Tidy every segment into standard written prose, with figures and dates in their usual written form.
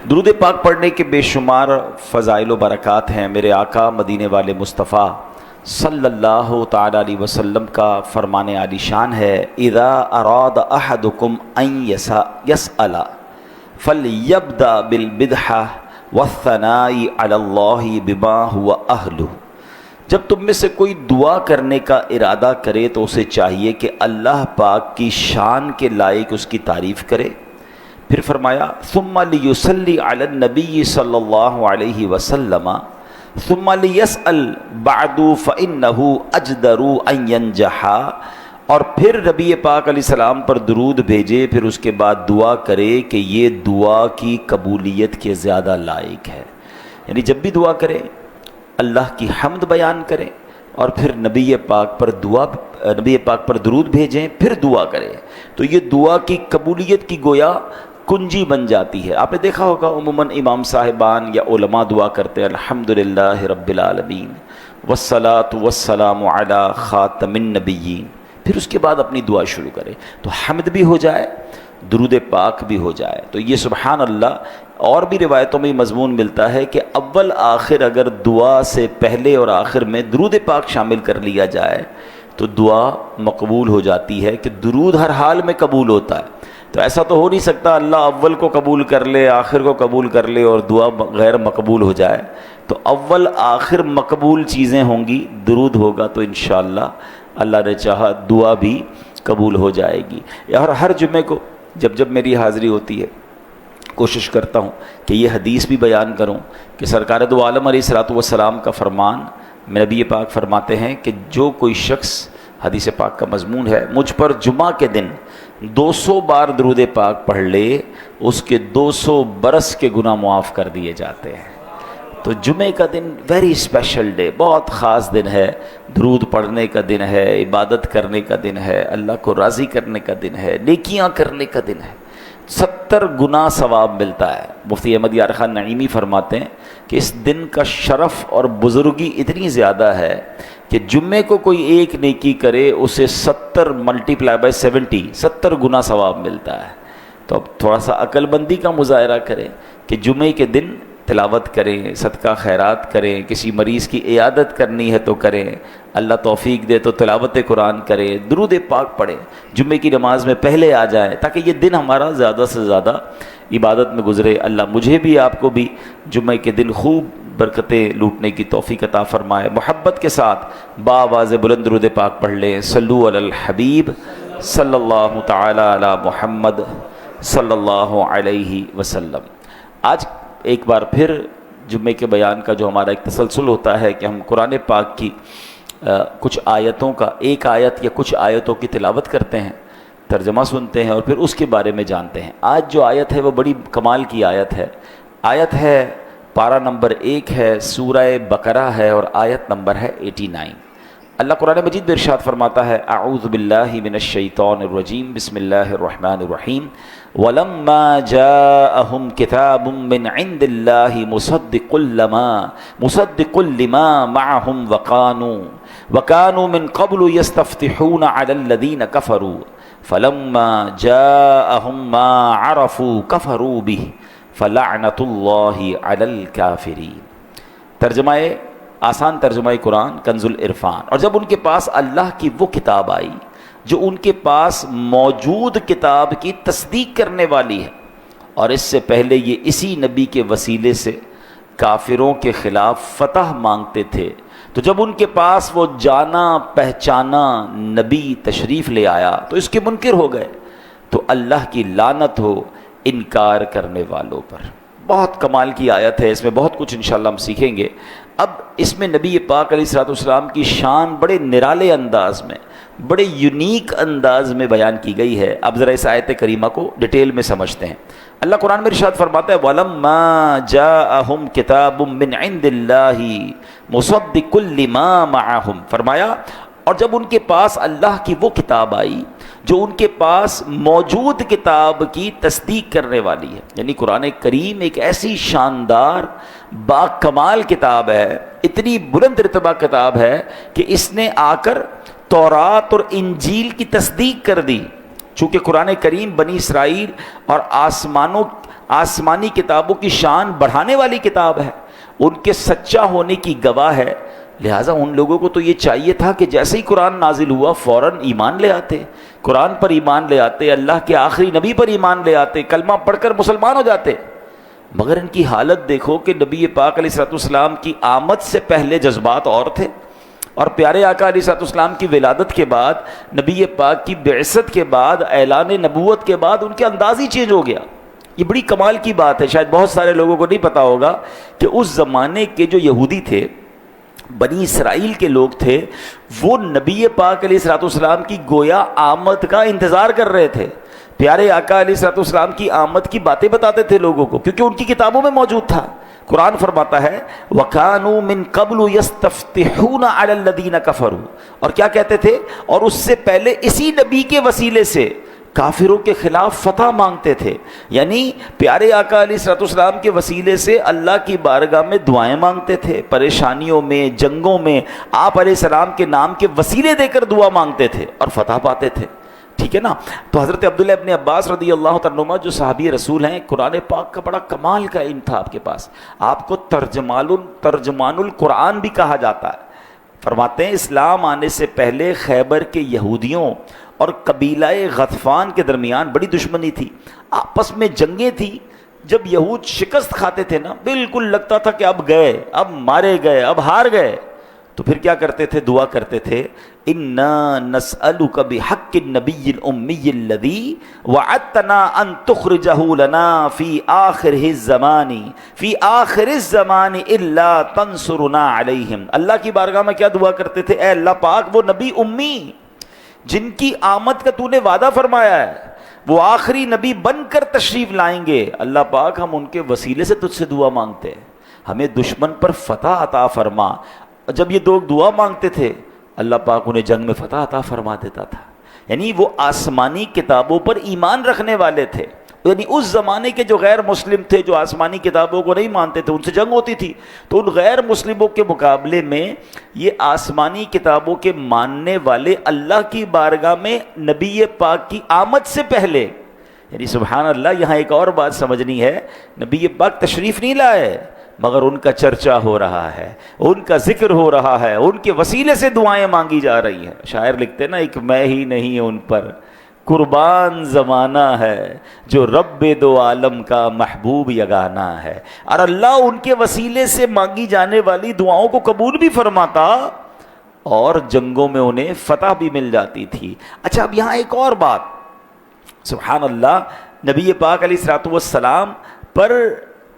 درود پاک پڑھنے کے بے شمار فضائل و برکات ہیں۔ میرے آقا مدینے والے مصطفیٰ صلی اللہ تعالی علیہ وسلم کا فرمان عالی شان ہے، اذا اراد احدکم ان یسأل فلیبدأ بالبدحہ والثناء علی اللہ بما هو اہلہ۔ جب تم میں سے کوئی دعا کرنے کا ارادہ کرے تو اسے چاہیے کہ اللہ پاک کی شان کے لائق اس کی تعریف کرے۔ پھر فرمایا ثم لیصلی علی النبی صلی اللہ علیہ وسلم ثم لیسأل بعد فإنہ اجدر ان ینجح، اور پھر نبی پاک علیہ السلام پر درود بھیجے، پھر اس کے بعد دعا کرے کہ یہ دعا کی قبولیت کے زیادہ لائق ہے۔ یعنی جب بھی دعا کرے اللہ کی حمد بیان کریں اور پھر نبی پاک پر درود بھیجیں، پھر دعا کریں، تو یہ دعا کی قبولیت کی گویا کنجی بن جاتی ہے۔ آپ نے دیکھا ہوگا عموماً امام صاحبان یا علماء دعا کرتے ہیں الحمدللہ رب العالمین والصلاة والسلام علی خاتم النبیین، پھر اس کے بعد اپنی دعا شروع کریں تو حمد بھی ہو جائے، درود پاک بھی ہو جائے۔ تو یہ سبحان اللہ، اور بھی روایتوں میں مضمون ملتا ہے کہ اول آخر اگر دعا سے پہلے اور آخر میں درود پاک شامل کر لیا جائے تو دعا مقبول ہو جاتی ہے، کہ درود ہر حال میں قبول ہوتا ہے۔ تو ایسا تو ہو نہیں سکتا اللہ اول کو قبول کر لے، آخر کو قبول کر لے اور دعا غیر مقبول ہو جائے۔ تو اول آخر مقبول چیزیں ہوں گی، درود ہوگا تو انشاءاللہ اللہ نے چاہا دعا بھی قبول ہو جائے گی۔ اور ہر جمعے کو جب میری حاضری ہوتی ہے کوشش کرتا ہوں کہ یہ حدیث بھی بیان کروں کہ سرکار دو عالم علیہ الصلوۃ والسلام کا فرمان، نبی پاک فرماتے ہیں کہ جو کوئی شخص، حدیث پاک کا مضمون ہے، مجھ پر جمعہ کے دن 200 بار درود پاک پڑھ لے، اس کے 200 برس کے گناہ معاف کر دیے جاتے ہیں۔ تو جمعے کا دن ویری اسپیشل ڈے، بہت خاص دن ہے، درود پڑھنے کا دن ہے، عبادت کرنے کا دن ہے، اللہ کو راضی کرنے کا دن ہے، نیکیاں کرنے کا دن ہے، 70 گنا ثواب ملتا ہے۔ مفتی احمد یار خان نعیمی فرماتے ہیں کہ اس دن کا شرف اور بزرگی اتنی زیادہ ہے کہ جمعے کو کوئی ایک نیکی کرے اسے 70 ملٹیپلائی بائی 70 گنا ثواب ملتا ہے۔ تو اب تھوڑا سا عقل بندی کا مظاہرہ کریں کہ جمعے کے دن تلاوت کریں، صدقہ خیرات کریں، کسی مریض کی عیادت کرنی ہے تو کریں، اللہ توفیق دے تو تلاوت قرآن کریں، درود پاک پڑھیں، جمعے کی نماز میں پہلے آ جائیں تاکہ یہ دن ہمارا زیادہ سے زیادہ عبادت میں گزرے۔ اللہ مجھے بھی آپ کو بھی جمعے کے دن خوب برکتیں لوٹنے کی توفیق عطا فرمائے۔ محبت کے ساتھ بآواز بلند درود پاک پڑھ لیں، صلو علی الحبیب صلی اللہ تعالی علی محمد صلی اللہ علیہ وسلم۔ آج ایک بار پھر جمعے کے بیان کا جو ہمارا ایک تسلسل ہوتا ہے کہ ہم قرآن پاک کی کچھ آیتوں کا، ایک آیت یا کچھ آیتوں کی تلاوت کرتے ہیں، ترجمہ سنتے ہیں اور پھر اس کے بارے میں جانتے ہیں۔ آج جو آیت ہے وہ بڑی کمال کی آیت ہے پارہ نمبر 1 ہے، سورہ بقرہ ہے اور آیت نمبر ہے 89۔ اللہ قرآن مجید میں ارشاد فرماتا ہے، اعوذ باللہ من الشیطان الرجیم، بسم اللہ الرحمن الرحیم، وَلَمَّا جَاءَهُمْ كِتَابٌ مِّنْ عِنْدِ اللَّهِ مُصَدِّقٌ لِمَا مَعَهُمْ وَكَانُوا مِنْ قَبْلُ يَسْتَفْتِحُونَ عَلَى الَّذِينَ كَفَرُوا فَلَمَّا جَاءَهُمْ مَا عَرَفُوا كَفَرُوا بِهِ فَلَعْنَةُ اللَّهِ عَلَى الْكَافِرِينَ۔ ترجمہ آسان ترجمہ قرآن کنز العرفان۔ اور جب ان کے پاس اللہ کی وہ کتاب آئی جو ان کے پاس موجود کتاب کی تصدیق کرنے والی ہے، اور اس سے پہلے یہ اسی نبی کے وسیلے سے کافروں کے خلاف فتح مانگتے تھے، تو جب ان کے پاس وہ جانا پہچانا نبی تشریف لے آیا تو اس کے منکر ہو گئے۔ تو اللہ کی لعنت ہو انکار کرنے والوں پر۔ بہت کمال کی آیت ہے، اس میں بہت کچھ انشاءاللہ ہم سیکھیں گے۔ اب اس میں نبی پاک علیہ الصلوۃ والسلام کی شان بڑے نرالے انداز میں، بڑے یونیک انداز میں بیان کی گئی ہے۔ اب ذرا اس آیت کریمہ کو ڈیٹیل میں سمجھتے ہیں۔ اللہ قرآن میں ارشاد فرماتا ہے، وَلَمَّا جَاءَهُمْ كِتَابٌ مِّنْ عِنْدِ اللَّهِ مُصَدِّقٌ لِمَا مَعَهُمْ، فرمایا اور جب ان کے پاس اللہ کی وہ کتاب آئی جو ان کے پاس موجود کتاب کی تصدیق کرنے والی ہے، یعنی قرآن کریم ایک ایسی شاندار با کمال کتاب ہے، اتنی بلند رتبہ کتاب ہے کہ اس نے آ کر تورات اور انجیل کی تصدیق کر دی۔ چونکہ قرآن کریم بنی اسرائیل اور آسمانی کتابوں کی شان بڑھانے والی کتاب ہے، ان کے سچا ہونے کی گواہ ہے۔ لہٰذا ان لوگوں کو تو یہ چاہیے تھا کہ جیسے ہی قرآن نازل ہوا فوراً ایمان لے آتے، قرآن پر ایمان لے آتے، اللہ کے آخری نبی پر ایمان لے آتے، کلمہ پڑھ کر مسلمان ہو جاتے۔ مگر ان کی حالت دیکھو کہ نبی پاک علیہ الصلوۃ والسلام کی آمد سے پہلے جذبات اور تھے، اور پیارے آقا علیہ الصلوۃ والسلام کی ولادت کے بعد، نبی پاک کی بعثت کے بعد، اعلان نبوت کے بعد ان کے انداز ہی چینج ہو گیا۔ یہ بڑی کمال کی بات ہے، شاید بہت سارے لوگوں کو نہیں پتا ہوگا کہ اس زمانے کے جو یہودی تھے، بنی اسرائیل کے لوگ تھے، وہ نبی پاک علیہ الصلوۃ والسلام کی گویا آمد کا انتظار کر رہے تھے۔ پیارے آقا علیہ الصلوۃ والسلام کی آمد کی باتیں بتاتے تھے لوگوں کو، کیونکہ ان کی کتابوں میں موجود تھا۔ قرآن فرماتا ہے وَكَانُوا مِن قَبْلُ يَسْتَفْتِحُونَ عَلَى الَّذِينَ كَفَرُوا، اور کیا کہتے تھے؟ اور اس سے پہلے اسی نبی کے وسیلے سے کافروں کے خلاف فتح مانگتے تھے، یعنی پیارے آقا علیہ الصلوۃ والسلام کے وسیلے سے اللہ کی بارگاہ میں دعائیں مانگتے تھے، پریشانیوں میں، جنگوں میں آپ علیہ السلام کے نام کے وسیلے دے کر دعا مانگتے تھے اور فتح پاتے تھے۔ ٹھیک ہے نا؟ تو حضرت عبداللہ ابن عباس رضی اللہ تعالیٰ عنہما جو صحابی رسول ہیں، قرآن پاک کا بڑا کمال کا علم تھا آپ کے پاس، آپ کو ترجمان القرآن بھی کہا جاتا ہے۔ فرماتے ہیں اسلام آنے سے پہلے خیبر کے یہودیوں اور قبیلہ غطفان کے درمیان بڑی دشمنی تھی، آپس میں جنگیں تھیں۔ جب یہود شکست کھاتے تھے نا، بالکل لگتا تھا کہ اب گئے، اب مارے گئے، اب ہار گئے، تو پھر کیا کرتے تھے؟ دعا کرتے تھے اِنَّا نَسْأَلُكَ بِحَقِّ النَّبِيِّ الْأُمِّيِّ الَّذِي وَعَدتَّنَا أَن تُخْرِجَهُ لَنَا فِي آخِرِ الزَّمَانِ إِلَّا تَنْصُرُنَا عَلَيْهِمْ۔ اللہ کی بارگاہ میں کیا دعا کرتے تھے؟ اے اللہ پاک، وہ نبی امی جن کی آمد کا تو نے وعدہ فرمایا ہے، وہ آخری نبی بن کر تشریف لائیں گے، اللہ پاک ہم ان کے وسیلے سے تجھ سے دعا مانگتے ہیں، ہمیں دشمن پر فتح عطا فرما۔ جب یہ لوگ دعا مانگتے تھے، اللہ پاک انہیں جنگ میں فتح عطا فرما دیتا تھا۔ یعنی وہ آسمانی کتابوں پر ایمان رکھنے والے تھے، یعنی اس زمانے کے جو غیر مسلم تھے، جو آسمانی کتابوں کو نہیں مانتے تھے، ان سے جنگ ہوتی تھی، تو ان غیر مسلموں کے مقابلے میں یہ آسمانی کتابوں کے ماننے والے اللہ کی بارگاہ میں نبی پاک کی آمد سے پہلے، یعنی سبحان اللہ، یہاں ایک اور بات سمجھنی ہے، نبی پاک تشریف نہیں لائے، مگر ان کا چرچا ہو رہا ہے، ان کا ذکر ہو رہا ہے، ان کے وسیلے سے دعائیں مانگی جا رہی ہیں۔ شاعر لکھتے نا، ایک میں ہی نہیں ان پر قربان زمانہ ہے، جو رب دو عالم کا محبوب یگانہ ہے، اور اللہ ان کے وسیلے سے مانگی جانے والی دعاؤں کو قبول بھی فرماتا اور جنگوں میں انہیں فتح بھی مل جاتی تھی۔ اچھا، اب یہاں ایک اور بات، سبحان اللہ، نبی پاک علیہ الصلوۃ والسلام پر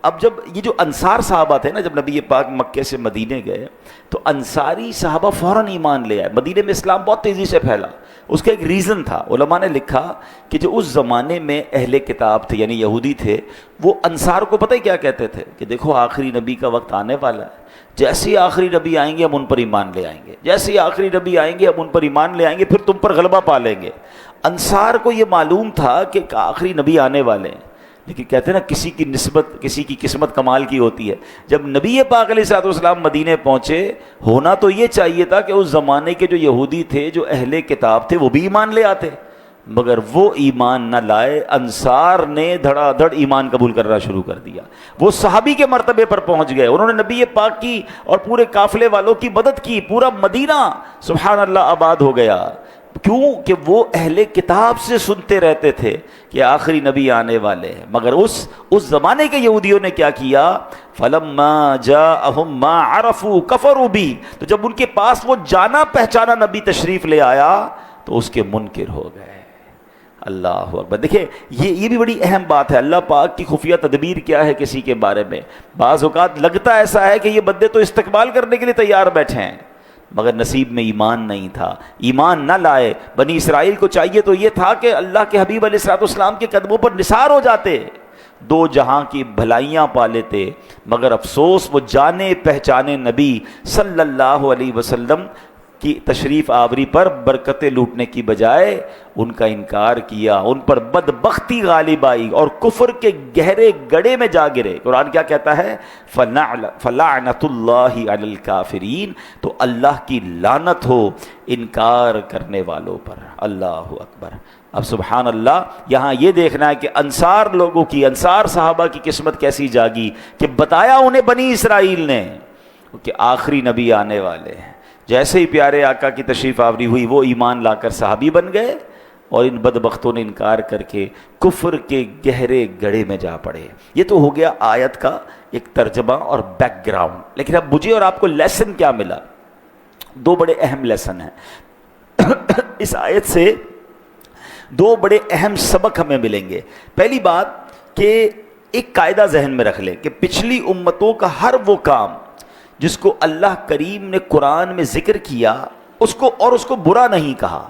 اب جب یہ جو انصار صحابہ تھے نا، جب نبی پاک مکے سے مدینے گئے تو انصاری صحابہ فوراً ایمان لے آئے۔ مدینے میں اسلام بہت تیزی سے پھیلا، اس کا ایک ریزن تھا۔ علماء نے لکھا کہ جو اس زمانے میں اہل کتاب تھے، یعنی یہودی تھے، وہ انصار کو پتہ ہی کیا کہتے تھے کہ دیکھو آخری نبی کا وقت آنے والا ہے، جیسے ہی آخری نبی آئیں گے ہم ان پر ایمان لے آئیں گے، جیسے ہی آخری نبی آئیں گے ہم ان پر ایمان لے آئیں گے، پھر تم پر غلبہ پا لیں گے۔ انصار کو یہ معلوم تھا کہ آخری نبی آنے والے ہیں، لیکن کہتے ہیں نا کسی کی نسبت، کسی کی قسمت کمال کی ہوتی ہے۔ جب نبی پاک علیہ الصلوۃ والسلام مدینے پہنچے، ہونا تو یہ چاہیے تھا کہ اس زمانے کے جو یہودی تھے، جو اہل کتاب تھے، وہ بھی ایمان لے آتے، مگر وہ ایمان نہ لائے۔ انصار نے دھڑا دھڑ ایمان قبول کرنا شروع کر دیا، وہ صحابی کے مرتبے پر پہنچ گئے، انہوں نے نبی پاک کی اور پورے قافلے والوں کی مدد کی، پورا مدینہ سبحان اللہ آباد ہو گیا۔ کیوں کہ وہ اہل کتاب سے سنتے رہتے تھے کہ آخری نبی آنے والے ہیں، مگر اس زمانے کے یہودیوں نے کیا کیا؟ فَلَمَّا جَاءَهُم مَّا عَرَفُوا كَفَرُوا بِهِ، تو جب ان کے پاس وہ جانا پہچانا نبی تشریف لے آیا تو اس کے منکر ہو گئے۔ اللہ اکبر۔ دیکھیں یہ بھی بڑی اہم بات ہے، اللہ پاک کی خفیہ تدبیر کیا ہے کسی کے بارے میں۔ بعض اوقات لگتا ایسا ہے کہ یہ بندے تو استقبال کرنے کے لیے تیار بیٹھے ہیں، مگر نصیب میں ایمان نہیں تھا، ایمان نہ لائے۔ بنی اسرائیل کو چاہیے تو یہ تھا کہ اللہ کے حبیب علیہ الصلوۃ والسلام کے قدموں پر نثار ہو جاتے، دو جہاں کی بھلائیاں پا لیتے، مگر افسوس وہ جانے پہچانے نبی صلی اللہ علیہ وسلم کی تشریف آوری پر برکتیں لوٹنے کی بجائے ان کا انکار کیا، ان پر بدبختی غالب آئی اور کفر کے گہرے گڑھے میں جا گرے۔ قرآن کیا کہتا ہے؟ فَلَعْنَةُ اللَّهِ عَلَى الْكَافِرِينَ، تو اللہ کی لعنت ہو انکار کرنے والوں پر۔ اللہ اکبر۔ اب سبحان اللہ، یہاں یہ دیکھنا ہے کہ انصار لوگوں کی، انصار صحابہ کی قسمت کیسی جاگی کہ بتایا انہیں بنی اسرائیل نے کہ آخری نبی آنے والے ہیں۔ جیسے ہی پیارے آقا کی تشریف آوری ہوئی وہ ایمان لا کر صحابی بن گئے، اور ان بدبختوں نے انکار کر کے کفر کے گہرے گڑھے میں جا پڑے۔ یہ تو ہو گیا آیت کا ایک ترجمہ اور بیک گراؤنڈ، لیکن اب مجھے اور آپ کو لیسن کیا ملا؟ دو بڑے اہم لیسن ہیں اس آیت سے، دو بڑے اہم سبق ہمیں ملیں گے۔ پہلی بات کہ ایک قاعدہ ذہن میں رکھ لیں کہ پچھلی امتوں کا ہر وہ کام جس کو اللہ کریم نے قرآن میں ذکر کیا اس کو برا نہیں کہا،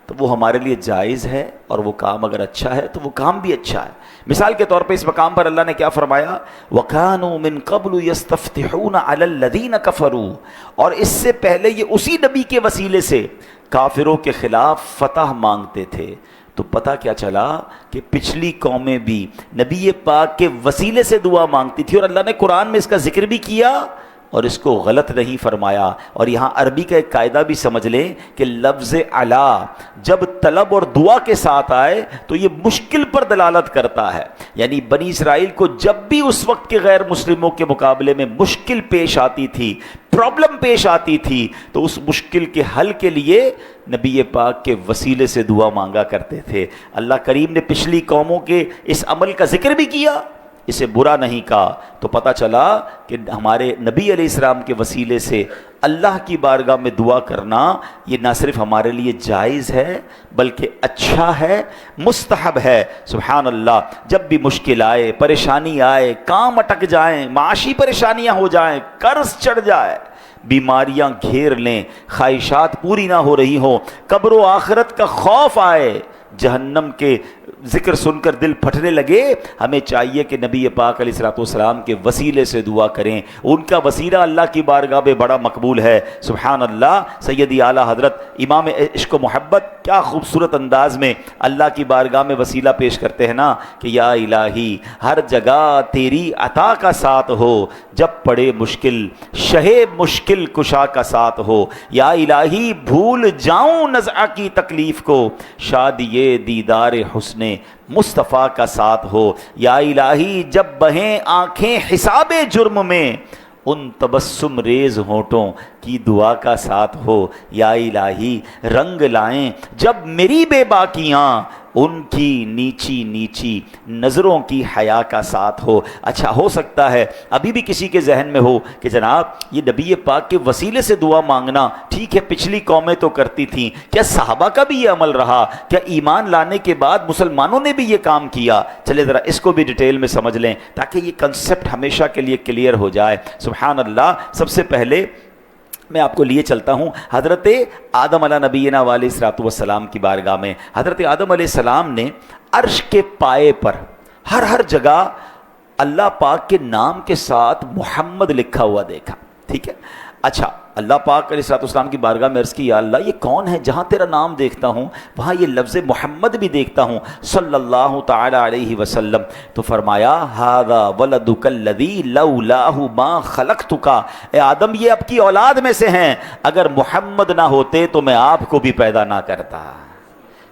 تو وہ ہمارے لیے جائز ہے، اور وہ کام اگر اچھا ہے تو وہ کام بھی اچھا ہے۔ مثال کے طور پہ اس مقام پر اللہ نے کیا فرمایا؟ وَكَانُوا مِن قَبْلُ يَسْتَفْتِحُونَ عَلَى الَّذِينَ كَفَرُوا، اور اس سے پہلے یہ اسی نبی کے وسیلے سے کافروں کے خلاف فتح مانگتے تھے۔ تو پتہ کیا چلا کہ پچھلی قومیں بھی نبی پاک کے وسیلے سے دعا مانگتی تھی، اور اللہ نے قرآن میں اس کا ذکر بھی کیا اور اس کو غلط نہیں فرمایا۔ اور یہاں عربی کا ایک قاعدہ بھی سمجھ لیں کہ لفظ علا جب طلب اور دعا کے ساتھ آئے تو یہ مشکل پر دلالت کرتا ہے، یعنی بنی اسرائیل کو جب بھی اس وقت کے غیر مسلموں کے مقابلے میں مشکل پیش آتی تھی، پرابلم پیش آتی تھی، تو اس مشکل کے حل کے لیے نبی پاک کے وسیلے سے دعا مانگا کرتے تھے۔ اللہ کریم نے پچھلی قوموں کے اس عمل کا ذکر بھی کیا، اسے برا نہیں کہا، تو پتہ چلا کہ ہمارے نبی علیہ السلام کے وسیلے سے اللہ کی بارگاہ میں دعا کرنا یہ نہ صرف ہمارے لیے جائز ہے بلکہ اچھا ہے، مستحب ہے۔ سبحان اللہ، جب بھی مشکل آئے، پریشانی آئے، کام اٹک جائیں، معاشی پریشانیاں ہو جائیں، قرض چڑھ جائے، بیماریاں گھیر لیں، خواہشات پوری نہ ہو رہی ہوں، قبر و آخرت کا خوف آئے، جہنم کے ذکر سن کر دل پھٹنے لگے، ہمیں چاہیے کہ نبی پاک علیہ الصلوۃ والسلام کے وسیلے سے دعا کریں۔ ان کا وسیلہ اللہ کی بارگاہ میں بڑا مقبول ہے۔ سبحان اللہ، سیدی اعلیٰ حضرت امام عشق و محبت کیا خوبصورت انداز میں اللہ کی بارگاہ میں وسیلہ پیش کرتے ہیں نا کہ یا الہی ہر جگہ تیری عطا کا ساتھ ہو، جب پڑے مشکل شہ مشکل کشا کا ساتھ ہو، یا الہی بھول جاؤں نزعہ کی تکلیف کو، شادی دیدار حسن مصطفیٰ کا ساتھ ہو، یا الہی جب بہیں آنکھیں حساب جرم میں، ان تبسم ریز ہونٹوں کی دعا کا ساتھ ہو، یا الہی رنگ لائیں جب میری بے باکیاں، ان کی نیچی نیچی نظروں کی حیا کا ساتھ ہو۔ اچھا، ہو سکتا ہے ابھی بھی کسی کے ذہن میں ہو کہ جناب یہ نبی پاک کے وسیلے سے دعا مانگنا ٹھیک ہے، پچھلی قومیں تو کرتی تھیں، کیا صحابہ کا بھی یہ عمل رہا؟ کیا ایمان لانے کے بعد مسلمانوں نے بھی یہ کام کیا؟ چلے ذرا اس کو بھی ڈیٹیل میں سمجھ لیں تاکہ یہ کنسپٹ ہمیشہ کے لیے کلیئر ہو جائے۔ سبحان اللہ، سب سے پہلے میں آپ کو لیے چلتا ہوں حضرت آدم علیہ نبینا علیہ الصلوۃ والسلام کی بارگاہ میں۔ حضرت آدم علیہ السلام نے عرش کے پائے پر ہر جگہ اللہ پاک کے نام کے ساتھ محمد لکھا ہوا دیکھا، ٹھیک ہے؟ اچھا، اللہ پاک علیہ الصلوۃ والسلام کی بارگاہ میں عرض کی، یا اللہ یہ کون ہے؟ جہاں تیرا نام دیکھتا ہوں وہاں یہ لفظ محمد بھی دیکھتا ہوں صلی اللہ تعالی علیہ وسلم۔ تو فرمایا ھذا ولدک الذی لولاہ ما خلقتک، اے آدم یہ آپ کی اولاد میں سے ہیں، اگر محمد نہ ہوتے تو میں آپ کو بھی پیدا نہ کرتا۔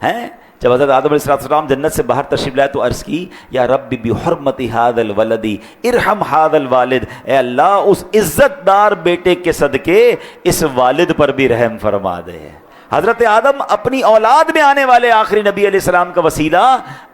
ہیں جب حضرت آدم علیہ السلام جنت سے باہر تشریف لائے تو عرض کی، یا رب بحرمت ھذا الولد ارحم ھذا الوالد، اے اللہ اس عزت دار بیٹے کے صدقے اس والد پر بھی رحم فرما دے۔ حضرت آدم اپنی اولاد میں آنے والے آخری نبی علیہ السلام کا وسیلہ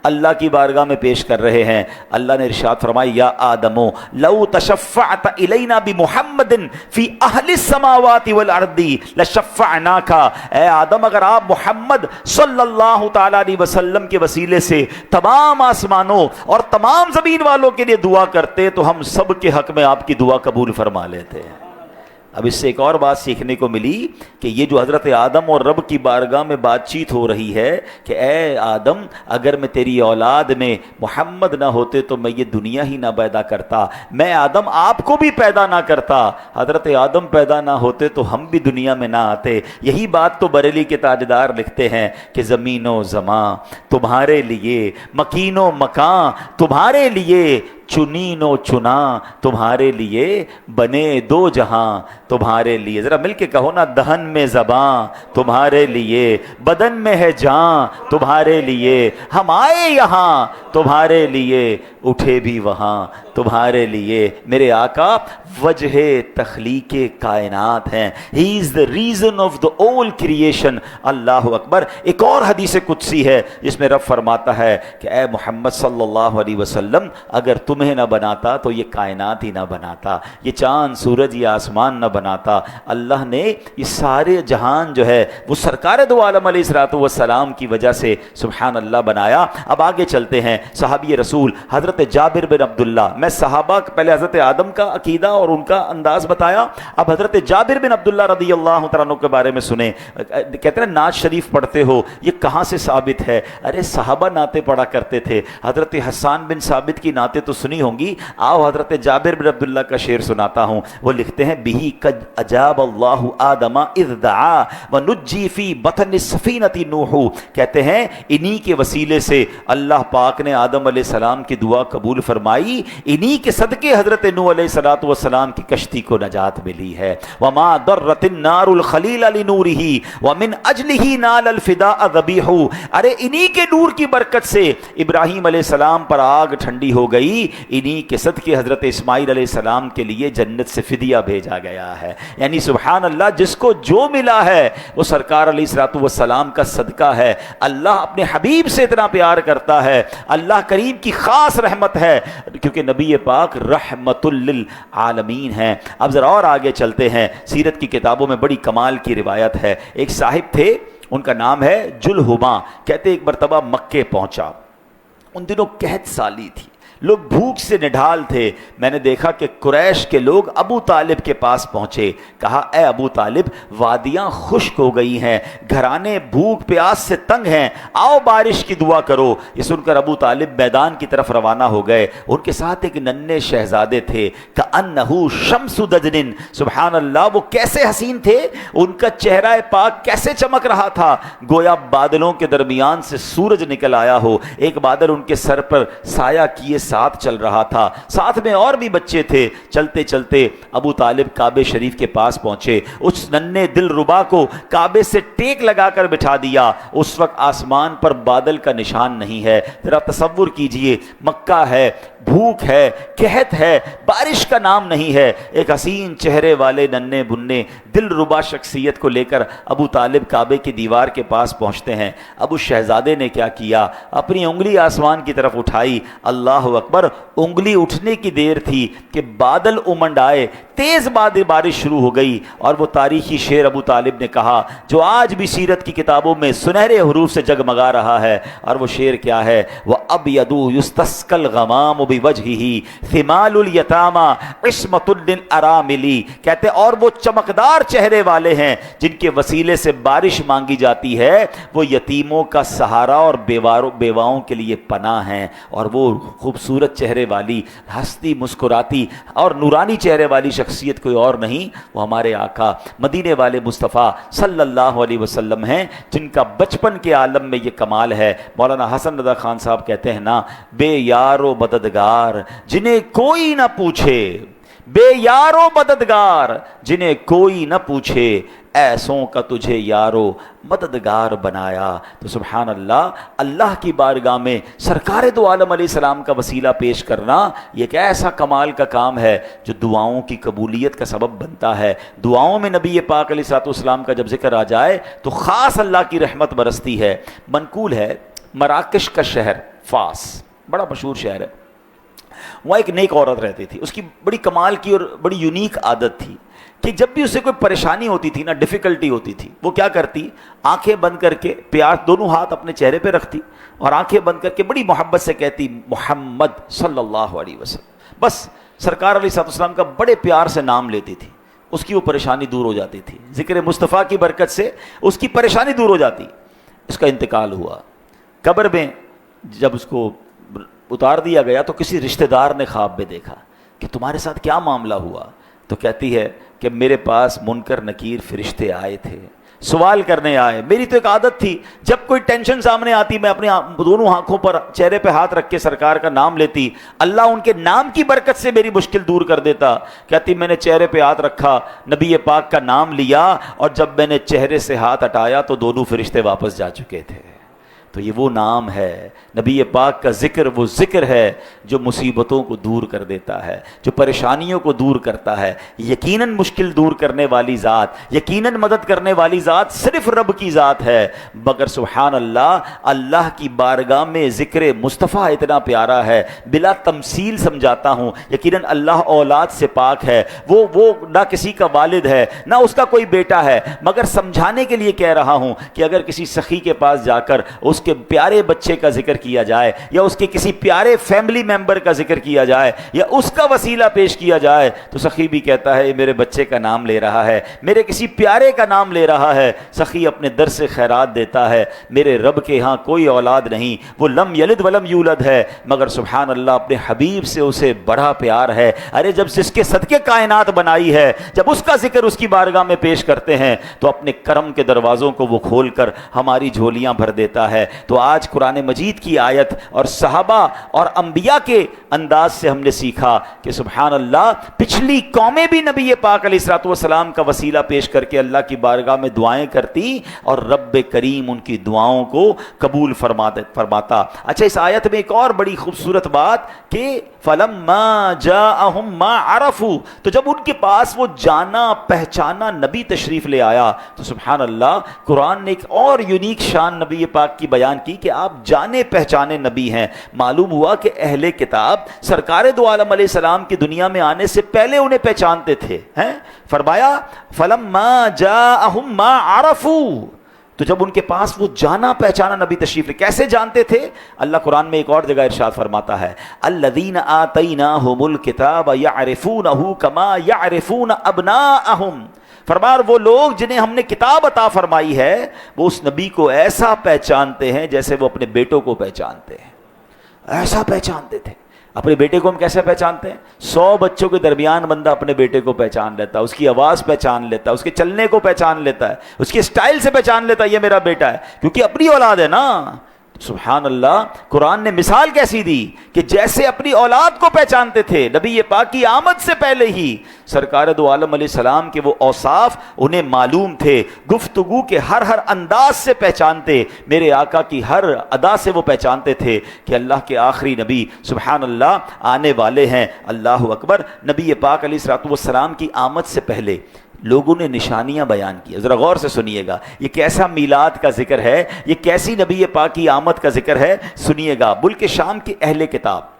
اللہ کی بارگاہ میں پیش کر رہے ہیں۔ اللہ نے ارشاد فرمایا، یا آدم لو تشفعت الینا بمحمد فی اہل السماوات والارض لشفعناک، اے آدم اگر آپ محمد صلی اللہ تعالی علیہ وسلم کے وسیلے سے تمام آسمانوں اور تمام زمین والوں کے لیے دعا کرتے تو ہم سب کے حق میں آپ کی دعا قبول فرما لیتے ہیں۔ اب اس سے ایک اور بات سیکھنے کو ملی کہ یہ جو حضرت آدم اور رب کی بارگاہ میں بات چیت ہو رہی ہے کہ اے آدم اگر میں تیری اولاد میں محمد نہ ہوتے تو میں یہ دنیا ہی نہ پیدا کرتا، میں آدم آپ کو بھی پیدا نہ کرتا، حضرت آدم پیدا نہ ہوتے تو ہم بھی دنیا میں نہ آتے۔ یہی بات تو بریلی کے تاجدار لکھتے ہیں کہ زمین و زمان تمہارے لیے، مکین و مکان تمہارے لیے، چنین و چنا تمہارے لیے، بنے دو جہاں تمہارے لیے۔ ذرا مل کے کہو نا، دہن میں زباں تمہارے لیے، بدن میں ہے جان تمہارے لیے، ہم آئے یہاں تمہارے لیے، اٹھے بھی وہاں تمہارے لیے۔ میرے آقا وجہ تخلیق کائنات ہیں، ہی از the reason of the all creation۔ اللہ اکبر۔ ایک اور حدیث قدسی ہے جس میں رب فرماتا ہے کہ اے محمد صلی اللہ علیہ وسلم اگر تمہیں نہ بناتا تو یہ کائنات ہی نہ بناتا، یہ چاند سورج یہ آسمان نہ بناتا۔ اللہ نے یہ سارے جہان جو ہے وہ سرکار دو عالم علیہ الصلوۃ والسلام کی وجہ سے سبحان اللہ بنایا۔ اب آگے چلتے ہیں، صحابی رسول حضرت جابر بن عبداللہ، میں صحابہ پہلے حضرت آدم کا عقیدہ اور ان کا انداز بتایا، اب حضرت جابر بن عبداللہ رضی اللہ تعالیٰ عنہ کے بارے میں سنیں۔ کہتے ہیں نعت شریف پڑھتے ہو، یہ کہاں سے ثابت ہے؟ ارے صحابہ نعتیں پڑھا کرتے تھے، حضرت حسان بن ثابت کی نعتیں تو سنی ہوں گی، آؤ حضرت جابر بن عبداللہ کا شعر سناتا ہوں۔ وہ لکھتے ہیں بِهِ قَدْ أَجَابَ اللَّهُ آدَمَ إِذْ دَعَا وَنُجِّي فِي بَطْنِ السَّفِينَةِ نُوحُ، کہتے ہیں انہی کے وسیلے سے اللہ پاک نے آدم علیہ السلام کی دعا قبول فرمائی، انہی کے صدقے حضرت نوح علیہ السلام کی کشتی کو نجات ملی ہے۔ وَمَا ضَرَّتِ النَّارُ الْخَلِيلَ لِنُورِهِ وَمِنْ أَجْلِهِ نَالَ الْفِدَاءَ ذَبِيحُ، ارے انہی کے نور کی برکت سے ابراہیم علیہ السلام پر آگ ٹھنڈی ہو گئی، انہی کے صدقے حضرت اسماعیل علیہ السلام کے لیے جنت سے فدیہ بھیجا گیا ہے۔ یعنی سبحان اللہ، جس کو جو ملا ہے وہ سرکار علیہ الصلوۃ والسلام کا صدقہ ہے۔ اللہ اپنے حبیب سے اتنا پیار کرتا ہے، اللہ کریم کی خاص رحمت ہے کیونکہ نبی پاک رحمت للعالمین ہیں۔ اب ذرا اور آگے چلتے ہیں، سیرت کی کتابوں میں بڑی کمال کی روایت ہے۔ ایک صاحب تھے، ان کا نام ہے جلہما، کہتے ایک مرتبہ مکے پہنچا، ان دنوں قحط سالی تھی، لوگ بھوک سے نڈھال تھے۔ میں نے دیکھا کہ قریش کے لوگ ابو طالب کے پاس پہنچے، کہا اے ابو طالب وادیاں خشک ہو گئی ہیں، گھرانے بھوک پیاس سے تنگ ہیں، آؤ بارش کی دعا کرو۔ یہ سن کر ابو طالب میدان کی طرف روانہ ہو گئے، ان کے ساتھ ایک ننھے شہزادے تھے، کأنہ شمس دجن، سبحان اللہ وہ کیسے حسین تھے، ان کا چہرہ پاک کیسے چمک رہا تھا، گویا بادلوں کے درمیان سے سورج نکل آیا ہو۔ ایک بادل ان کے سر پر سایہ کیے ساتھ چل رہا تھا، ساتھ میں اور بھی بچے تھے۔ چلتے چلتے ابو طالب کعبے شریف کے پاس پہنچے، اس ننھے دل ربا کو کعبے سے ٹیک لگا کر بٹھا دیا۔ اس وقت آسمان پر بادل کا نشان نہیں ہے۔ ذرا تصور کیجئے، مکہ ہے، بھوک ہے، قحط ہے، بارش کا نام نہیں ہے، ایک حسین چہرے والے ننھے بننے دل ربا شخصیت کو لے کر ابو طالب کعبے کی دیوار کے پاس پہنچتے ہیں۔ ابو شہزادے نے کیا کیا، اپنی انگلی آسمان کی طرف اٹھائی، اللہ اکبر، انگلی اٹھنے کی دیر تھی کہ بادل امنڈ آئے، تیز بارش شروع ہو گئی، اور وہ تاریخی شعر ابو طالب نے کہا جو آج بھی سیرت کی کتابوں میں سنہرے حروف سے جگمگا رہا ہے، اور وہ شعر کیا ہے، وَأَبْيَضُ يُسْتَسْقَى الْغَمَامُ بِوَجْهِهِ ثِمَالُ الْيَتَامَى عِصْمَةٌ لِلْأَرَامِلِ، کہتے اور وہ چمکدار چہرے والے ہیں جن کے وسیلے سے بارش مانگی جاتی ہے، وہ یتیموں کا سہارا اور بیواؤں کے لیے پناہ ہیں۔ اور وہ خوبصورت چہرے والی، ہستی مسکراتی اور نورانی چہرے والی شخصیت کوئی اور نہیں، وہ ہمارے آقا مدینے والے مصطفیٰ صلی اللہ علیہ وسلم ہیں، جن کا بچپن کے عالم میں یہ کمال ہے۔ مولانا حسن رضا خان صاحب کہتے ہیں نا، بے یار و مددگار جنہیں کوئی نہ پوچھے، بے یار و مددگار جنہیں کوئی نہ پوچھے، ایسوں کا تجھے یارو مددگار بنایا۔ تو سبحان اللہ، اللہ کی بارگاہ میں سرکار دو عالم علیہ السلام کا وسیلہ پیش کرنا یہ ایک ایسا کمال کا کام ہے جو دعاؤں کی قبولیت کا سبب بنتا ہے۔ دعاؤں میں نبی پاک علیہ السلام کا جب ذکر آ جائے تو خاص اللہ کی رحمت برستی ہے۔ منقول ہے مراکش کا شہر فاس، بڑا مشہور شہر ہے، وہاں ایک نیک عورت رہتی تھی، اس کی بڑی کمال کی اور بڑی یونیک عادت تھی کہ جب بھی اسے کوئی پریشانی ہوتی تھی نا، ڈیفیکلٹی ہوتی تھی، وہ کیا کرتی، آنکھیں بند کر کے پیار دونوں ہاتھ اپنے چہرے پہ رکھتی اور آنکھیں بند کر کے بڑی محبت سے کہتی محمد صلی اللہ علیہ وسلم، بس سرکار علیہ السلام کا بڑے پیار سے نام لیتی تھی۔ اس کی وہ پریشانی دور ہو جاتی تھی، ذکر مصطفیٰ کی برکت سے اس کی پریشانی دور ہو جاتی۔ اس کا انتقال ہوا، قبر میں جب اس کو اتار دیا گیا تو کسی رشتہ دار نے خواب میں دیکھا کہ تمہارے ساتھ کیا معاملہ ہوا؟ تو کہتی ہے کہ میرے پاس منکر نکیر فرشتے آئے تھے، سوال کرنے آئے۔ میری تو ایک عادت تھی، جب کوئی ٹینشن سامنے آتی میں اپنے دونوں آنکھوں پر چہرے پہ ہاتھ رکھ کے سرکار کا نام لیتی، اللہ ان کے نام کی برکت سے میری مشکل دور کر دیتا۔ کہتی میں نے چہرے پہ ہاتھ رکھا، نبی پاک کا نام لیا، اور جب میں نے چہرے سے ہاتھ ہٹایا تو دونوں فرشتے واپس جا چکے تھے۔ تو یہ وہ نام ہے، نبی پاک کا ذکر وہ ذکر ہے جو مصیبتوں کو دور کر دیتا ہے، جو پریشانیوں کو دور کرتا ہے۔ یقیناً مشکل دور کرنے والی ذات، یقیناً مدد کرنے والی ذات صرف رب کی ذات ہے، مگر سبحان اللہ، اللہ کی بارگاہ میں ذکر مصطفیٰ اتنا پیارا ہے، بلا تمثیل سمجھاتا ہوں۔ یقیناً اللہ اولاد سے پاک ہے، وہ نہ کسی کا والد ہے نہ اس کا کوئی بیٹا ہے، مگر سمجھانے کے لیے کہہ رہا ہوں کہ اگر کسی سخی کے پاس جا کر اس کے پیارے بچے کا ذکر کیا جائے، یا اس کے کسی پیارے فیملی ممبر کا ذکر کیا جائے، یا اس کا وسیلہ پیش کیا جائے، تو سخی بھی کہتا ہے میرے بچے کا نام لے رہا ہے، میرے کسی پیارے کا نام لے رہا ہے۔ سخی اپنے در سے خیرات دیتا ہے، میرے رب کے ہاں کوئی اولاد نہیں، وہ لم یلد ولم یولد ہے، مگر سبحان اللہ اپنے حبیب سے اسے بڑا پیار ہے۔ ارے جب جس کے صدقے کائنات بنائی ہے، جب اس کا ذکر اس کی بارگاہ میں پیش کرتے ہیں تو اپنے کرم کے دروازوں کو وہ کھول کر ہماری جھولیاں بھر دیتا ہے۔ تو آج قرآن مجید کی آیت اور صحابہ اور انبیاء کے انداز سے ہم نے سیکھا کہ سبحان اللہ پچھلی قومیں بھی نبی پاک علیہ الصلوۃ والسلام کا وسیلہ پیش کر کے اللہ کی بارگاہ میں دعائیں کرتی، اور رب کریم ان کی دعاؤں کو قبول فرماتا۔ اچھا، اس آیت میں ایک اور بڑی خوبصورت بات کہ فَلَمَّا جَاءَهُم مَّا عَرَفُوا، تو جب ان کے پاس وہ جانا پہچانا نبی تشریف لے آیا تو سبحان اللہ قرآن نے ایک اور یونیک شان نبی پاک کی بیان کی کہ آپ جانے پہچانے نبی ہیں۔ معلوم ہوا کہ اہل کتاب سرکار دو عالم علیہ السلام کی دنیا میں آنے سے پہلے انہیں پہچانتے تھے، فرمایا فَلَمَّا جَاءَهُم مَّا عَرَفُوا، تو جب ان کے پاس وہ جانا پہچانا نبی تشریف لے، کیسے جانتے تھے؟ اللہ قرآن میں ایک اور جگہ ارشاد فرماتا ہے الذین آتیناہم الکتاب یعرفونہ کما یعرفون ابناءہم، فرمار وہ لوگ جنہیں ہم نے کتاب عطا فرمائی ہے وہ اس نبی کو ایسا پہچانتے ہیں جیسے وہ اپنے بیٹوں کو پہچانتے ہیں، ایسا پہچانتے تھے۔ اپنے بیٹے کو ہم کیسے پہچانتے ہیں؟ 100 بچوں کے درمیان بندہ اپنے بیٹے کو پہچان لیتا ہے، اس کی آواز پہچان لیتا ہے، اس کے چلنے کو پہچان لیتا ہے، اس کی سٹائل سے پہچان لیتا ہے یہ میرا بیٹا ہے، کیونکہ اپنی اولاد ہے نا۔ سبحان اللہ، قرآن نے مثال کیسی دی کہ جیسے اپنی اولاد کو پہچانتے تھے، نبی پاک کی آمد سے پہلے ہی سرکار دو عالم علیہ السلام کے وہ اوصاف انہیں معلوم تھے، گفتگو کے ہر انداز سے پہچانتے، میرے آقا کی ہر ادا سے وہ پہچانتے تھے کہ اللہ کے آخری نبی سبحان اللہ آنے والے ہیں۔ اللہ اکبر۔ نبی پاک علیہ الصلوۃ والسلام کی آمد سے پہلے لوگوں نے نشانیاں بیان کی، ذرا غور سے سنیے گا، یہ کیسا میلاد کا ذکر ہے، یہ کیسی نبی پاک کی آمد کا ذکر ہے، سنیے گا۔ ملک شام کی اہل کتاب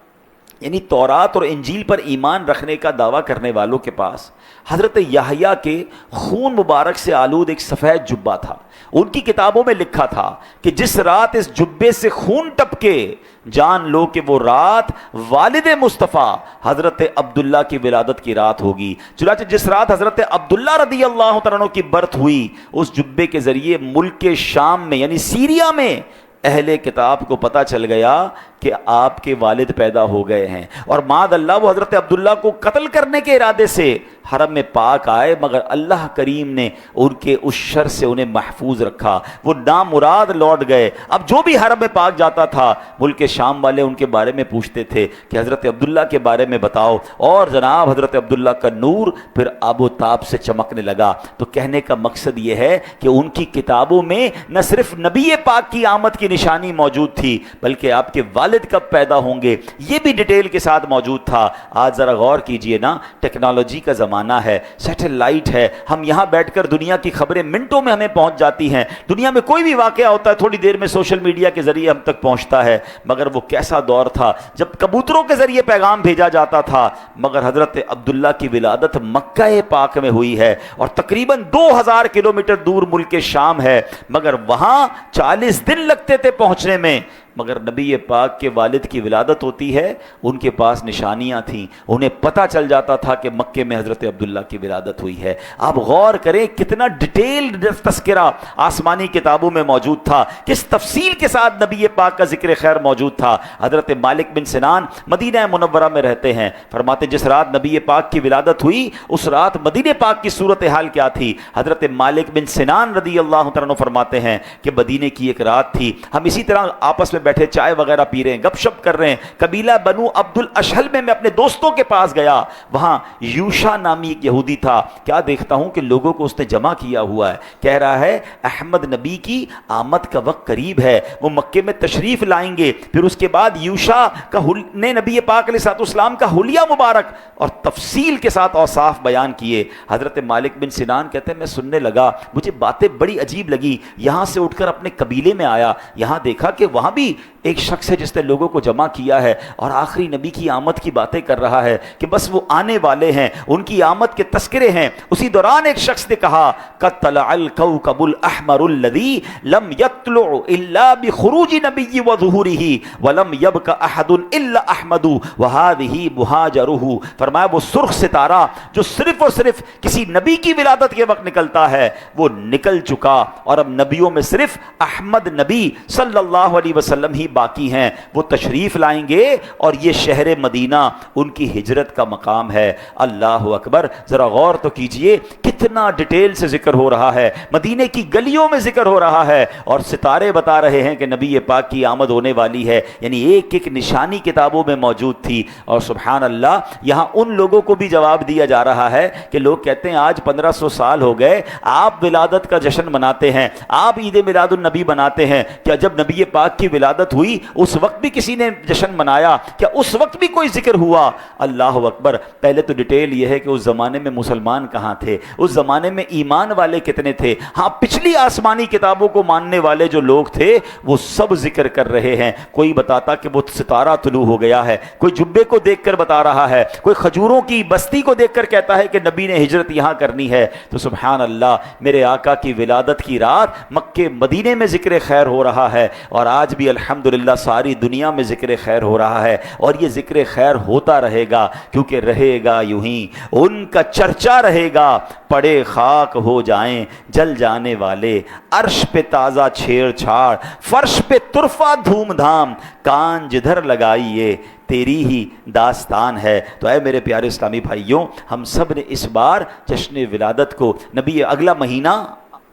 یعنی تورات اور انجیل پر ایمان رکھنے کا دعویٰ کرنے والوں کے پاس حضرت یحییٰ کے خون مبارک سے آلود ایک سفید جبہ تھا۔ ان کی کتابوں میں لکھا تھا کہ جس رات اس جبے سے خون ٹپکے جان لو کہ وہ رات والد مصطفیٰ حضرت عبداللہ کی ولادت کی رات ہوگی۔ چنانچہ جس رات حضرت عبداللہ رضی اللہ تعالیٰ عنہ کی برت ہوئی، اس جبے کے ذریعے ملک شام میں یعنی سیریا میں اہل کتاب کو پتہ چل گیا کہ آپ کے والد پیدا ہو گئے ہیں، اور معاذ اللہ وہ حضرت عبداللہ کو قتل کرنے کے ارادے سے حرم میں پاک آئے، مگر اللہ کریم نے ان کے اس شر سے انہیں محفوظ رکھا، وہ نامراد لوٹ گئے۔ اب جو بھی حرم میں پاک جاتا تھا ملک شام والے ان کے بارے میں پوچھتے تھے کہ حضرت عبداللہ کے بارے میں بتاؤ، اور جناب حضرت عبداللہ کا نور پھر آب و تاب سے چمکنے لگا۔ تو کہنے کا مقصد یہ ہے کہ ان کی کتابوں میں نہ صرف نبی پاک کی آمد کی نشانی موجود تھی بلکہ آپ کے والد کب پیدا ہوں گے یہ بھی ڈیٹیل کے ساتھ موجود تھا۔ آج ذرا غور کیجئے نا، ٹیکنالوجی کا زمانہ ہے، سیٹلائٹ ہے، ہم یہاں بیٹھ کر دنیا کی خبریں منٹوں میں ہمیں پہنچ جاتی ہیں، دنیا میں کوئی بھی واقعہ ہوتا ہے تھوڑی دیر میں سوشل میڈیا کے ذریعے ہم تک پہنچتا ہے۔ مگر وہ کیسا دور تھا جب کبوتروں کے ذریعے پیغام بھیجا جاتا تھا، مگر حضرت عبداللہ کی ولادت مکہ پاک میں ہوئی ہے اور تقریباً 2000 کلومیٹر دور ملک شام ہے، مگر وہاں 40 دن لگتے تھے پہنچنے میں، مگر نبی پاک کے والد کی ولادت ہوتی ہے، ان کے پاس نشانیاں تھیں، انہیں پتہ چل جاتا تھا کہ مکے میں حضرت عبداللہ کی ولادت ہوئی ہے۔ آپ غور کریں کتنا ڈیٹیلڈ تذکرہ آسمانی کتابوں میں موجود تھا، کس تفصیل کے ساتھ نبی پاک کا ذکر خیر موجود تھا۔ حضرت مالک بن سنان مدینہ منورہ میں رہتے ہیں، فرماتے جس رات نبی پاک کی ولادت ہوئی اس رات مدینہ پاک کی صورتحال کیا تھی۔ حضرت مالک بن سنان رضی اللہ عنہ فرماتے ہیں کہ مدینے کی ایک رات تھی، ہم اسی طرح آپس میں بیٹھے چائے وغیرہ پی رہے ہیں، گپ شپ کر رہے ہیں، قبیلہ بنو عبد الاشہل میں میں اپنے دوستوں کے پاس گیا، وہاں یوشا نامی ایک یہودی تھا، کیا دیکھتا ہوں کہ لوگوں کو اس نے جمع کیا ہوا ہے، کہہ رہا ہے احمد نبی کی آمد کا وقت قریب ہے، وہ مکے میں تشریف لائیں گے، پھر اس کے بعد یوشا کا نے نبی پاک علیہ السلام کا حلیہ مبارک اور تفصیل کے ساتھ اوصاف بیان کیے۔ حضرت مالک بن سنان کہتے ہیں میں سننے لگا، مجھے باتیں بڑی عجیب لگی، یہاں سے اٹھ کر اپنے قبیلے میں آیا، یہاں دیکھا کہ وہاں بھی ایک شخص ہے جس نے لوگوں کو جمع کیا ہے اور آخری نبی کی آمد کی باتیں کر رہا ہے کہ بس وہ آنے والے ہیں، ان کی آمد کے تذکرے ہیں۔ اسی دوران ایک شخص نے کہا قد طلع الكوكب الاحمر الذي لم يطلع الا بخروج نبی وظهوره ولم يبق احد الا احمد وهذه مهاجره، فرمایا وہ سرخ ستارہ جو صرف اور صرف کسی نبی کی ولادت کے وقت نکلتا ہے وہ نکل چکا، اور اب نبیوں میں صرف احمد نبی صلی اللہ علیہ وسلم ہی باقی ہیں، وہ تشریف لائیں گے اور یہ شہر مدینہ ان کی ہجرت کا مقام ہے۔ اللہ اکبر، ذرا غور تو کیجئے کتنا ڈیٹیل سے ذکر ہو رہا ہے، مدینے کی گلیوں میں ذکر ہو رہا ہے اور ستارے بتا رہے ہیں کہ نبی پاک کی آمد ہونے والی ہے، یعنی ایک ایک نشانی کتابوں میں موجود تھی۔ اور سبحان اللہ یہاں ان لوگوں کو بھی جواب دیا جا رہا ہے کہ لوگ کہتے ہیں آج 1500 سال ہو گئے آپ ولادت کا جشن مناتے ہیں، آپ عید میلاد النبی مناتے ہیں، کیا جب نبی پاک کی ولادت ہوئی اس وقت بھی کسی نے جشن منایا؟ کیا اس وقت بھی کوئی ذکر ہوا؟ اللہ اکبر، پہلے تو ڈیٹیل یہ ہے کہ اس زمانے میں مسلمان کہاں تھے، اس زمانے میں ایمان والے کتنے تھے۔ ہاں پچھلی آسمانی کتابوں کو ماننے والے جو لوگ تھے وہ سب ذکر کر رہے ہیں، کوئی بتاتا کہ وہ ستارہ طلوع ہو گیا ہے، کوئی جبے کو دیکھ کر بتا رہا ہے، کوئی کھجوروں کی بستی کو دیکھ کر کہتا ہے کہ نبی نے ہجرت یہاں کرنی ہے۔ تو سبحان اللہ، میرے آقا کی ولادت کی رات مکے مدینے میں ذکر خیر ہو رہا ہے، اور آج بھی الحمدللہ ساری دنیا میں ذکر خیر ہو رہا ہے، اور یہ ذکر خیر ہوتا رہے گا، کیونکہ رہے گا یوں ہی ان کا چرچا رہے گا، پڑے خاک ہو جائیں جل جانے والے، عرش پہ تازہ چھیڑ چھاڑ، فرش پہ طرفہ دھوم دھام، کان جدھر لگائیے تیری ہی داستان ہے۔ تو اے میرے پیارے اسلامی بھائیوں، ہم سب نے اس بار جشن ولادت کو، نبی اگلا مہینہ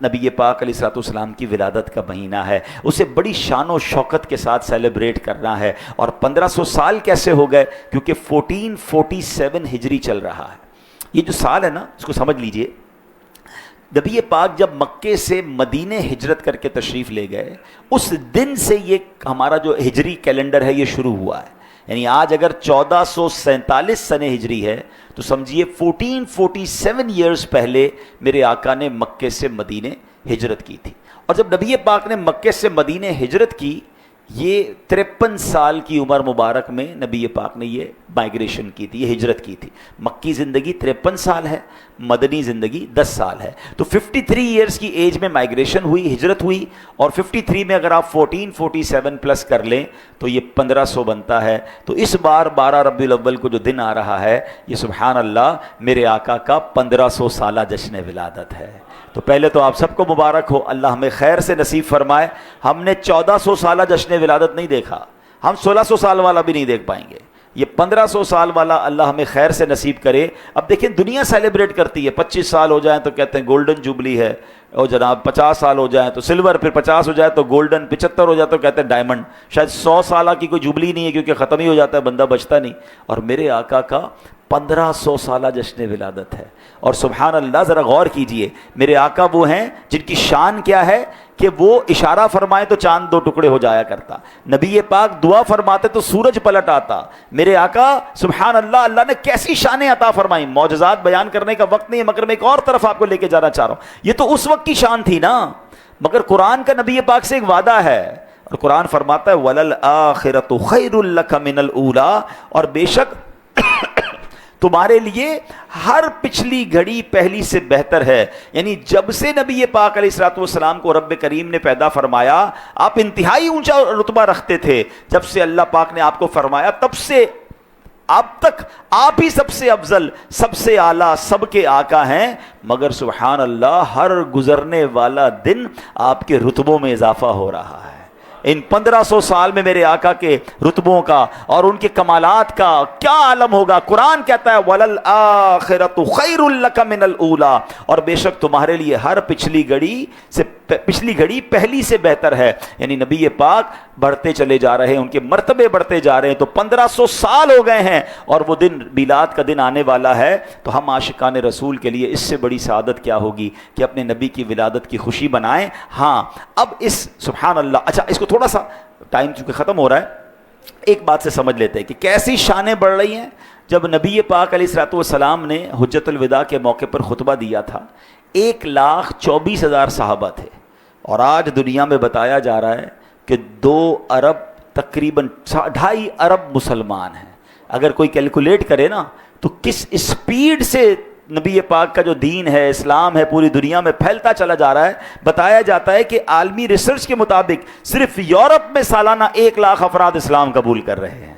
نبی پاک علیہ السلام کی ولادت کا مہینہ ہے، اسے بڑی شان و شوکت کے ساتھ سیلیبریٹ کرنا ہے۔ اور 1500 سال کیسے ہو گئے؟ کیونکہ 1447 ہجری چل رہا ہے۔ یہ جو سال ہے نا اس کو سمجھ لیجئے، نبی پاک جب مکے سے مدینے ہجرت کر کے تشریف لے گئے اس دن سے یہ ہمارا جو ہجری کیلنڈر ہے یہ شروع ہوا ہے، یعنی آج اگر 1447 سنہ ہجری ہے تو سمجھیے 1447 ایئرز پہلے میرے آقا نے مکے سے مدینے ہجرت کی تھی۔ اور جب نبی پاک نے مکے سے مدینے ہجرت کی، یہ 53 سال کی عمر مبارک میں نبی پاک نے یہ مائگریشن کی تھی، یہ ہجرت کی تھی۔ مکی زندگی 53 سال ہے، مدنی زندگی 10 سال ہے، تو 53 ایئرز کی ایج میں مائگریشن ہوئی، ہجرت ہوئی، اور 53 میں اگر آپ 1447 پلس کر لیں تو یہ 1500 بنتا ہے۔ تو اس بار 12 ربیع الاول کو جو دن آ رہا ہے یہ سبحان اللہ میرے آقا کا 1500 سالہ جشن ولادت ہے۔ تو پہلے تو آپ سب کو مبارک ہو، اللہ ہمیں خیر سے نصیب فرمائے۔ ہم نے 1400 سالہ جشن ولادت نہیں دیکھا، ہم 1600 سال والا بھی نہیں دیکھ پائیں گے، یہ 1500 سال والا اللہ ہمیں خیر سے نصیب کرے۔ اب دیکھیں دنیا سیلیبریٹ کرتی ہے، 25 سال ہو جائیں تو کہتے ہیں گولڈن جوبلی ہے، اور جناب 50 سال ہو جائیں تو سلور، پھر 50 ہو جائے تو گولڈن، 75 ہو جائے تو کہتے ہیں ڈائمنڈ۔ شاید 100 سالہ کی کوئی جوبلی نہیں ہے کیونکہ ختم ہی ہو جاتا ہے، بندہ بچتا نہیں۔ اور میرے آقا کا 1500 سالہ جشن ولادت ہے، اور سبحان اللہ ذرا غور کیجئے، میرے آقا وہ ہیں جن کی شان کیا ہے کہ وہ اشارہ فرمائے تو چاند 2 ٹکڑے ہو جایا کرتا، نبی پاک دعا فرماتے تو سورج پلٹ آتا۔ میرے آقا سبحان اللہ، اللہ نے کیسی شانیں عطا فرمائیں۔ معجزات بیان کرنے کا وقت نہیں ہے، مگر میں ایک اور طرف آپ کو لے کے جانا چاہ رہا ہوں۔ یہ تو اس وقت کی شان تھی نا، مگر قرآن کا نبی پاک سے ایک وعدہ ہے، اور قرآن فرماتا ہے وَلَلْآخِرَةُ خَيْرٌ لَكَ مِنَ الْأُولَىٰ، اور بے شک تمہارے لیے ہر پچھلی گھڑی پہلی سے بہتر ہے. یعنی جب سے نبی پاک علیہ الصلوۃ والسلام کو رب کریم نے پیدا فرمایا آپ انتہائی اونچا رتبہ رکھتے تھے. جب سے اللہ پاک نے آپ کو فرمایا تب سے اب تک آپ ہی سب سے افضل، سب سے اعلیٰ، سب کے آقا ہیں. مگر سبحان اللہ ہر گزرنے والا دن آپ کے رتبوں میں اضافہ ہو رہا ہے. ان 1500 سال میں میرے آقا کے رتبوں کا اور ان کے کمالات کا کیا عالم ہوگا. قرآن کہتا ہے وَلَلْآخِرَةُ خَيْرٌ لَكَ مِنَ الْأُولَىٰ، اور بے شک تمہارے لیے ہر پچھلی گھڑی پہلی سے بہتر ہے. یعنی نبی پاک بڑھتے چلے جا رہے ہیں، ان کے مرتبے بڑھتے جا رہے ہیں. تو 1500 سال ہو گئے ہیں اور وہ دن میلاد کا دن آنے والا ہے. تو ہم عاشقان رسول کے لیے اس سے بڑی سعادت کیا ہوگی کہ اپنے نبی کی ولادت کی خوشی منائیں. ہاں اب اس سبحان اللہ، اچھا اس کو تھوڑا سا ٹائم چونکہ ختم ہو رہا ہے ایک بات سے سمجھ لیتے ہیں کہ کیسی شانیں بڑھ رہی ہیں. جب نبی پاک علیہ الصلوۃ والسلام نے حجۃ الوداع کے موقع پر خطبہ دیا تھا 1,24,000 صحابہ تھے، اور آج دنیا میں بتایا جا رہا ہے کہ 2 ارب تقریباً 2.5 ارب مسلمان ہیں. اگر کوئی کیلکولیٹ کرے نا تو کس اسپیڈ سے نبی پاک کا جو دین ہے، اسلام ہے، پوری دنیا میں پھیلتا چلا جا رہا ہے. بتایا جاتا ہے کہ عالمی ریسرچ کے مطابق صرف یورپ میں سالانہ 1 لاکھ افراد اسلام قبول کر رہے ہیں.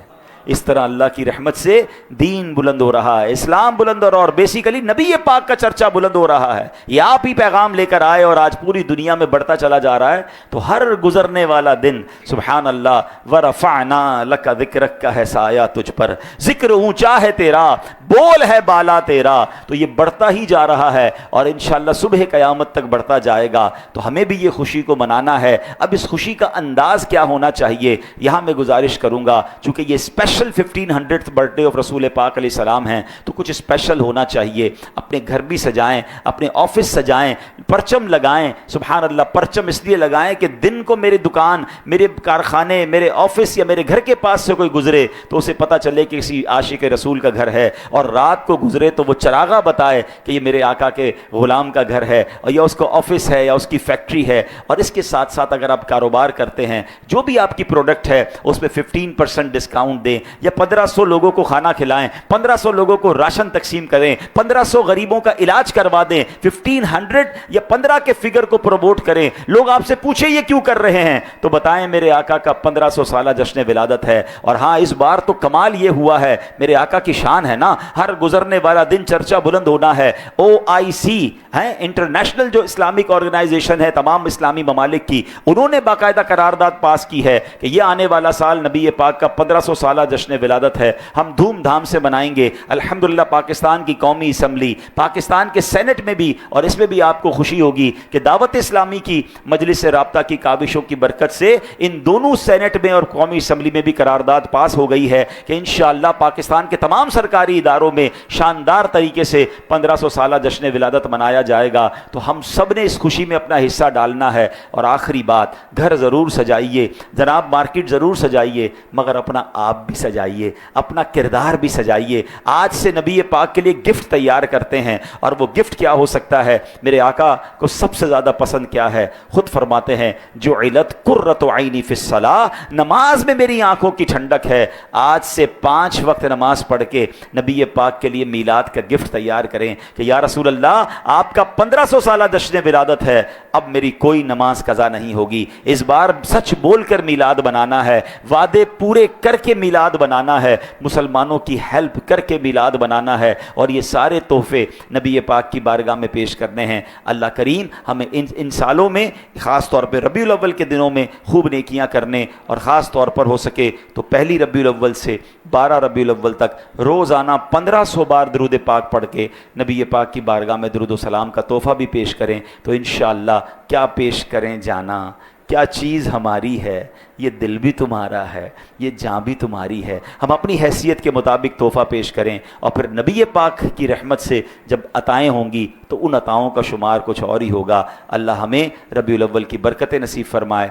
اس طرح اللہ کی رحمت سے دین بلند ہو رہا ہے، اسلام بلند ہو رہا ہے، اور بیسیکلی نبی پاک کا چرچا بلند ہو رہا ہے. یہ آپ ہی پیغام لے کر آئے اور آج پوری دنیا میں بڑھتا چلا جا رہا ہے. تو ہر گزرنے والا دن سبحان اللہ وَرَفَعْنَا لَكَ ذِكْرَكَ کا ہے سایہ تجھ پر، ذکر اونچا ہے تیرا، بول ہے بالا تیرا. تو یہ بڑھتا ہی جا رہا ہے اور انشاءاللہ صبح قیامت تک بڑھتا جائے گا. تو ہمیں بھی یہ خوشی کو منانا ہے. اب اس خوشی کا انداز کیا ہونا چاہیے، یہاں میں گزارش کروں گا چونکہ یہ special 1500th birth day of رسول پاک علیہ السلام ہیں تو کچھ اسپیشل ہونا چاہیے. اپنے گھر بھی سجائیں، اپنے آفس سجائیں، پرچم لگائیں. سبحان اللہ پرچم اس لیے لگائیں کہ دن کو میرے دکان، میرے کارخانے، میرے آفس یا میرے گھر کے پاس سے کوئی گزرے تو اسے پتہ چلے کہ کسی عاشق رسول کا گھر ہے، اور رات کو گزرے تو وہ چراغا بتائے کہ یہ میرے آقا کے غلام کا گھر ہے، اور یا اس کو آفس ہے یا اس کی فیکٹری ہے. اور اس کے ساتھ ساتھ اگر آپ کاروبار کرتے ہیں جو بھی آپ کی پروڈکٹ ہے اس پہ 15% ڈسکاؤنٹ دیں، یا 1500 لوگوں کو کھانا کھلائیں، 1500 لوگوں کو راشن تقسیم کریں، 1500 غریبوں کا علاج کروا دیں. 1500 یا 15 کے فگر کو پروموٹ کریں. لوگ آپ سے پوچھیں یہ کیوں کر رہے ہیں تو بتائیں میرے آقا کا 1500 سالہ جشن ولادت ہے. اور ہاں اس بار تو کمال یہ ہوا ہے، میرے آقا کی شان ہے نا، ہر گزرنے والا دن چرچا بلند ہونا ہے. OIC ہے انٹرنیشنل جو اسلامک آرگنائزیشن ہے تمام اسلامی ممالک کی، انہوں نے باقاعدہ قرارداد پاس کی ہے کہ یہ آنے والا سال نبی پاک کا 1500 سالہ جشن ولادت ہے. ہم دھوم دھام سے منائیں گے. الحمدللہ پاکستان کی قومی اسمبلی، پاکستان کے سینٹ میں بھی، اور اس میں بھی آپ کو خوشی ہوگی کہ دعوت اسلامی کی مجلس رابطہ کی کاوشوں کی برکت سے ان دونوں سینٹ میں اور قومی اسمبلی میں بھی قرارداد پاس ہو گئی ہے کہ انشاءاللہ پاکستان کے تمام سرکاری اداروں میں شاندار طریقے سے 1500 سالہ جشن ولادت منایا جائے گا. تو ہم سب نے اس خوشی میں اپنا حصہ ڈالنا ہے. اور آخری بات، گھر ضرور سجائیے جناب، مارکیٹ ضرور سجائیے، مگر اپنا آپ بھی سجائیے، اپنا کردار بھی سجائیے. آج سے نبی پاک کے لیے گفٹ تیار کرتے ہیں، اور وہ گفٹ کیا ہو سکتا ہے؟ میرے آقا کو سب سے زیادہ پسند کیا ہے؟ خود فرماتے ہیں جعلت قرۃ عینی فی الصلاۃ، نماز میں میری آنکھوں کی ٹھنڈک ہے. آج سے 5 وقت نماز پڑھ کے نبی پاک کے لیے میلاد کا گفٹ تیار کریں کہ یا رسول اللہ آپ کا 1500 سالہ جشن ولادت ہے، اب میری کوئی نماز قضا نہیں ہوگی. اس بار سچ بول کر میلاد بنانا ہے، وعدے پورے کر کے میلاد بنانا ہے، مسلمانوں کی ہیلپ کر کے میلاد بنانا ہے، اور یہ سارے تحفے نبی پاک کی بارگاہ میں پیش کرنے ہیں. اللہ کریم ہمیں ان سالوں میں خاص طور پہ ربیع الاول کے دنوں میں خوب نیکیاں کرنے، اور خاص طور پر ہو سکے تو پہلی ربیع الاول سے 12 ربیع الاول تک روزانہ 1500 بار درود پاک پڑھ کے نبی پاک کی بارگاہ میں درود و سلام کا تحفہ بھی پیش کریں. تو انشاءاللہ کیا پیش کریں جانا، کیا چیز ہماری ہے، یہ دل بھی تمہارا ہے، یہ جان بھی تمہاری ہے. ہم اپنی حیثیت کے مطابق تحفہ پیش کریں، اور پھر نبی پاک کی رحمت سے جب عطائیں ہوں گی تو ان عطاؤں کا شمار کچھ اور ہی ہوگا. اللہ ہمیں ربیع الاول کی برکت نصیب فرمائے.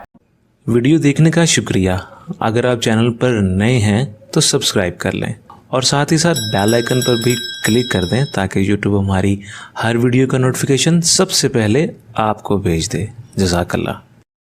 ویڈیو دیکھنے کا شکریہ. اگر آپ چینل پر نئے ہیں تو سبسکرائب کر لیں، اور ساتھ ہی ساتھ بیل آئیکن پر بھی کلک کر دیں تاکہ یوٹیوب ہماری ہر ویڈیو کا نوٹیفیکیشن سب سے پہلے آپ کو بھیج دے. جزاک اللہ.